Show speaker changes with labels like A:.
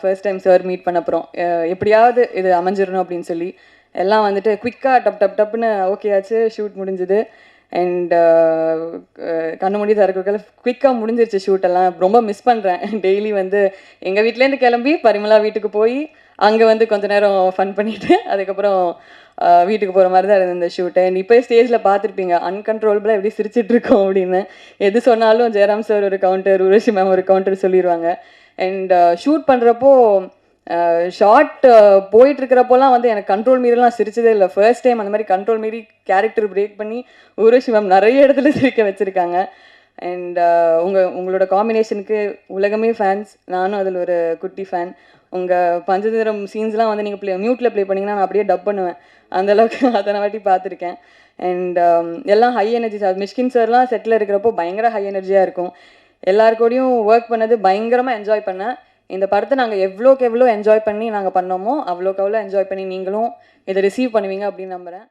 A: First time sir meet பண்ண அப்புறம் எப்படியாவது இது அமைஞ்சிடணும் அப்படின்னு சொல்லி எல்லாம் வந்துட்டு குவிக்காக டப்னு ஓகே ஆச்சு, ஷூட் முடிஞ்சுது. அண்ட் கண்ணு மூடி திறக்கிறதுக்குள்ள குவிக்காக முடிஞ்சிருச்சு ஷூட் எல்லாம். ரொம்ப மிஸ் பண்ணுறேன். டெய்லி வந்து எங்கள் வீட்டிலேருந்து கிளம்பி பரிமளா வீட்டுக்கு போய் அங்கே வந்து கொஞ்ச நேரம் ஃபன் பண்ணிவிட்டு அதுக்கப்புறம் வீட்டுக்கு போகிற மாதிரி தான் இருந்தது இந்த ஷூட்டை. அண்ட் இப்போ ஸ்டேஜில் பார்த்துருப்பீங்க அன்கண்ட்ரோலபிளாக எப்படி சிரிச்சிட்டு இருக்கோம் அப்படின்னு. எது சொன்னாலும் ஜெயராம் சார் ஒரு கவுண்டர், உருவசி மேம் ஒரு கவுண்டர் சொல்லிடுவாங்க. அண்ட் ஷூட் பண்ணுறப்போ ஷார்ட் போயிட்டுருக்கிறப்போலாம் வந்து எனக்கு கண்ட்ரோல் மீறிலாம் சிரிச்சதே இல்லை. ஃபர்ஸ்ட் டைம் அந்த மாதிரி கண்ட்ரோல் மீறி கேரக்டர் பிரேக் பண்ணி உருவசி மேம் நிறைய இடத்துல சிரிக்க வச்சுருக்காங்க. அண்ட் உங்களோட காம்பினேஷனுக்கு உலகமே ஃபேன்ஸ், நானும் அதில் ஒரு குட்டி ஃபேன். உங்கள் பஞ்சதந்திரம் சீன்ஸ்லாம் வந்து நீங்கள் மியூட்டில் ப்ளே பண்ணிங்கன்னா நான் அப்படியே டப் பண்ணுவேன். அந்தளவுக்கு அத்தனை வாட்டி பார்த்துருக்கேன். அண்ட் எல்லாம் ஹை எனர்ஜி சார். மிஷ்கின் சார்லாம் செட்டில் இருக்கிறப்போ பயங்கர ஹை எனர்ஜியாக இருக்கும். எல்லாருக்கூடையும் ஒர்க் பண்ணது பயங்கரமாக என்ஜாய் பண்ணேன். இந்த படத்தை நாங்கள் எவ்வளோக்கு எவ்வளோ என்ஜாய் பண்ணி நாங்கள் பண்ணோமோ அவ்வளோக்கு எவ்வளோ என்ஜாய் பண்ணி நீங்களும் இதை ரிசீவ் பண்ணுவீங்க அப்படின்னு நம்புகிறேன்.